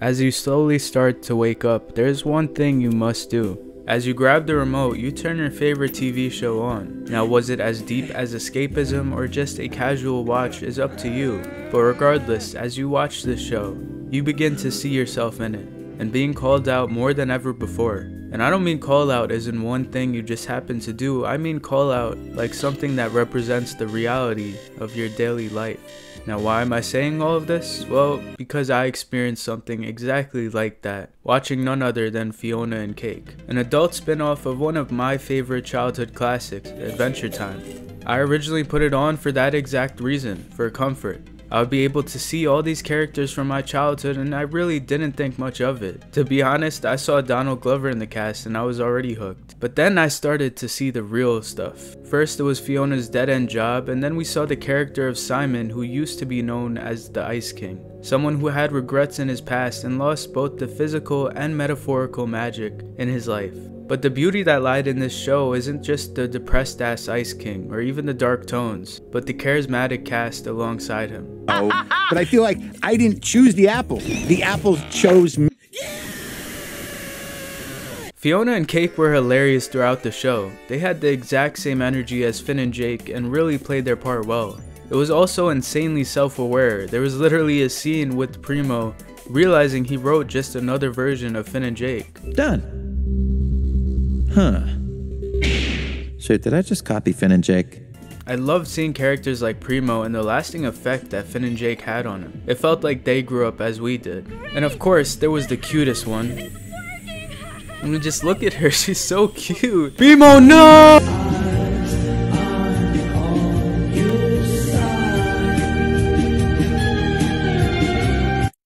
As you slowly start to wake up, there's one thing you must do. As you grab the remote, you turn your favorite TV show on. Now, was it as deep as escapism or just a casual watch is up to you, but regardless, as you watch this show, you begin to see yourself in it, and being called out more than ever before. And I don't mean call out as in one thing you just happen to do, I mean call out like something that represents the reality of your daily life. Now, why am I saying all of this? Well, because I experienced something exactly like that, watching none other than Fionna and Cake, an adult spin-off of one of my favorite childhood classics, Adventure Time. I originally put it on for that exact reason, for comfort. I would be able to see all these characters from my childhood, and I really didn't think much of it. To be honest, I saw Donald Glover in the cast and I was already hooked. But then I started to see the real stuff. First it was Fiona's dead-end job, and then we saw the character of Simon, who used to be known as the Ice King. Someone who had regrets in his past and lost both the physical and metaphorical magic in his life. But the beauty that lied in this show isn't just the depressed ass Ice King or even the dark tones, but the charismatic cast alongside him. Oh, but I feel like I didn't choose the apple. The apple chose me. Fionna and Cake were hilarious throughout the show. They had the exact same energy as Finn and Jake and really played their part well. It was also insanely self-aware. There was literally a scene with Primo realizing he wrote just another version of Finn and Jake. Done. Huh. Shit, did I just copy Finn and Jake? I loved seeing characters like Primo and the lasting effect that Finn and Jake had on him. It felt like they grew up as we did. And of course, there was the cutest one. I mean, just look at her, she's so cute. Primo, no!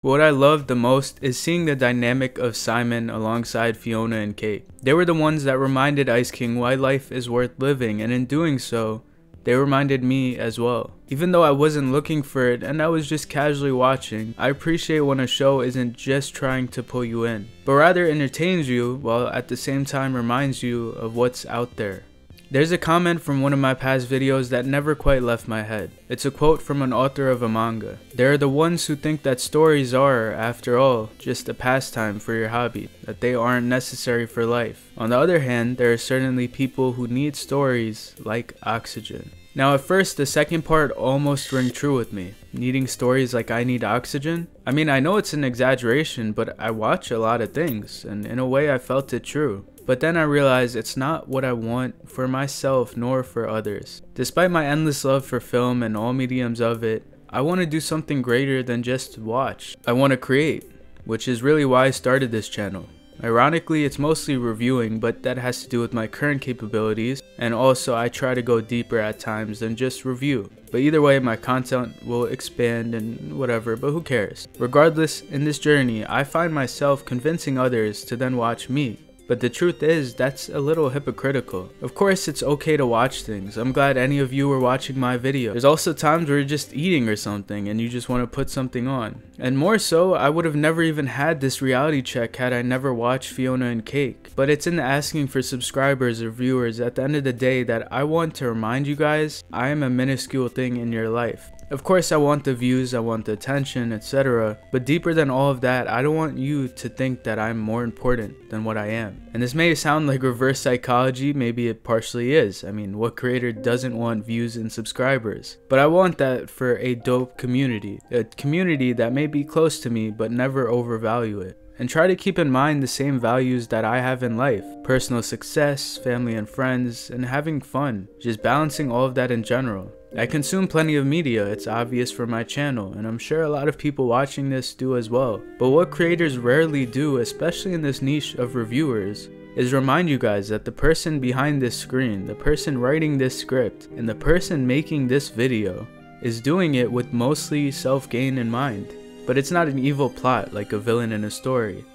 What I loved the most is seeing the dynamic of Simon alongside Fionna and Cake. They were the ones that reminded Ice King why life is worth living, and in doing so, they reminded me as well. Even though I wasn't looking for it and I was just casually watching, I appreciate when a show isn't just trying to pull you in, but rather entertains you while at the same time reminds you of what's out there. There's a comment from one of my past videos that never quite left my head. It's a quote from an author of a manga. There are the ones who think that stories are, after all, just a pastime for your hobby, that they aren't necessary for life. On the other hand, there are certainly people who need stories like oxygen. Now at first, the second part almost rang true with me. Needing stories like I need oxygen? I mean, I know it's an exaggeration, but I watch a lot of things, and in a way I felt it true. But then I realized it's not what I want for myself nor for others. Despite my endless love for film and all mediums of it, I want to do something greater than just watch. I want to create, which is really why I started this channel. Ironically, it's mostly reviewing, but that has to do with my current capabilities, and also I try to go deeper at times than just review. But either way, my content will expand and whatever, but who cares? Regardless, in this journey, I find myself convincing others to then watch me. But the truth is, that's a little hypocritical. Of course, it's okay to watch things. I'm glad any of you were watching my video. There's also times where you're just eating or something and you just want to put something on. And more so, I would have never even had this reality check had I never watched Fionna and Cake. But it's in the asking for subscribers or viewers at the end of the day that I want to remind you guys, I am a minuscule thing in your life. Of course I want the views, I want the attention, etc. But deeper than all of that, I don't want you to think that I'm more important than what I am. And this may sound like reverse psychology, maybe it partially is. I mean, what creator doesn't want views and subscribers? But I want that for a dope community. A community that may be close to me but never overvalue it. And try to keep in mind the same values that I have in life. Personal success, family and friends, and having fun. Just balancing all of that in general. I consume plenty of media, it's obvious for my channel, and I'm sure a lot of people watching this do as well. But what creators rarely do, especially in this niche of reviewers, is remind you guys that the person behind this screen, the person writing this script, and the person making this video is doing it with mostly self-gain in mind. But it's not an evil plot like a villain in a story.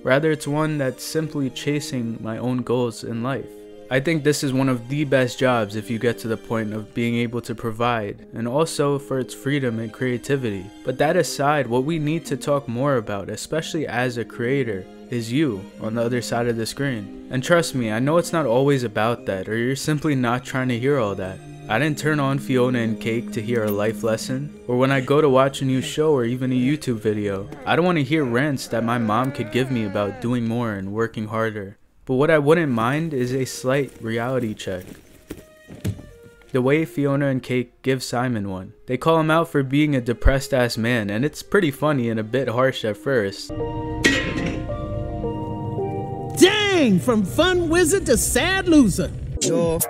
Rather, it's one that's simply chasing my own goals in life. I think this is one of the best jobs if you get to the point of being able to provide, and also for its freedom and creativity. But that aside, what we need to talk more about, especially as a creator, is you on the other side of the screen. And trust me, I know it's not always about that, or you're simply not trying to hear all that. I didn't turn on Fionna and Cake to hear a life lesson, or when I go to watch a new show or even a YouTube video. I don't want to hear rants that my mom could give me about doing more and working harder. But what I wouldn't mind is a slight reality check. The way Fionna and Cake give Simon one. They call him out for being a depressed ass man, and it's pretty funny and a bit harsh at first. Dang! From fun wizard to sad loser. Yo,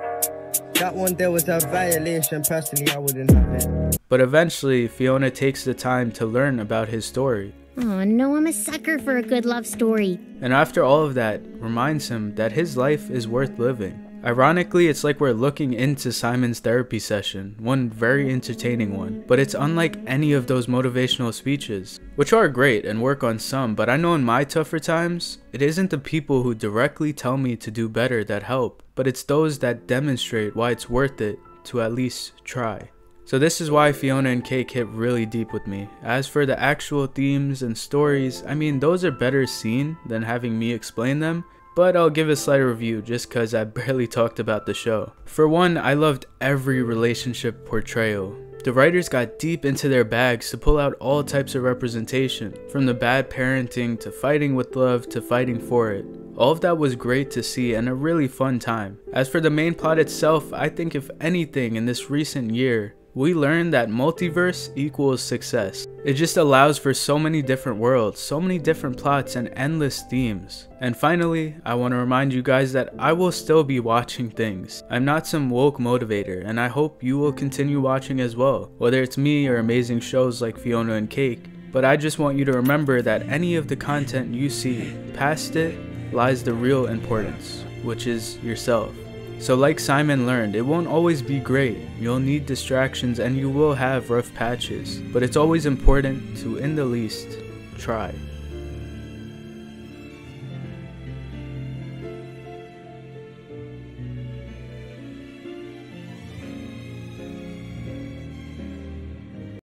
that one there was a violation. Personally, I wouldn't have it. But eventually, Fionna takes the time to learn about his story. Oh no, I'm a sucker for a good love story. And after all of that, reminds him that his life is worth living. Ironically, it's like we're looking into Simon's therapy session, one very entertaining one, but it's unlike any of those motivational speeches, which are great and work on some, but I know in my tougher times, it isn't the people who directly tell me to do better that help, but it's those that demonstrate why it's worth it to at least try. So this is why Fionna and Cake hit really deep with me. As for the actual themes and stories, I mean, those are better seen than having me explain them, but I'll give a slight review just cause I barely talked about the show. For one, I loved every relationship portrayal. The writers got deep into their bags to pull out all types of representation, from the bad parenting to fighting with love to fighting for it. All of that was great to see and a really fun time. As for the main plot itself, I think if anything in this recent year, we learned that multiverse equals success. It just allows for so many different worlds, so many different plots and endless themes. And finally, I want to remind you guys that I will still be watching things. I'm not some woke motivator, and I hope you will continue watching as well, whether it's me or amazing shows like Fionna and Cake. But I just want you to remember that any of the content you see, past it lies the real importance, which is yourself. So like Simon learned, it won't always be great. You'll need distractions and you will have rough patches, but it's always important to, in the least, try.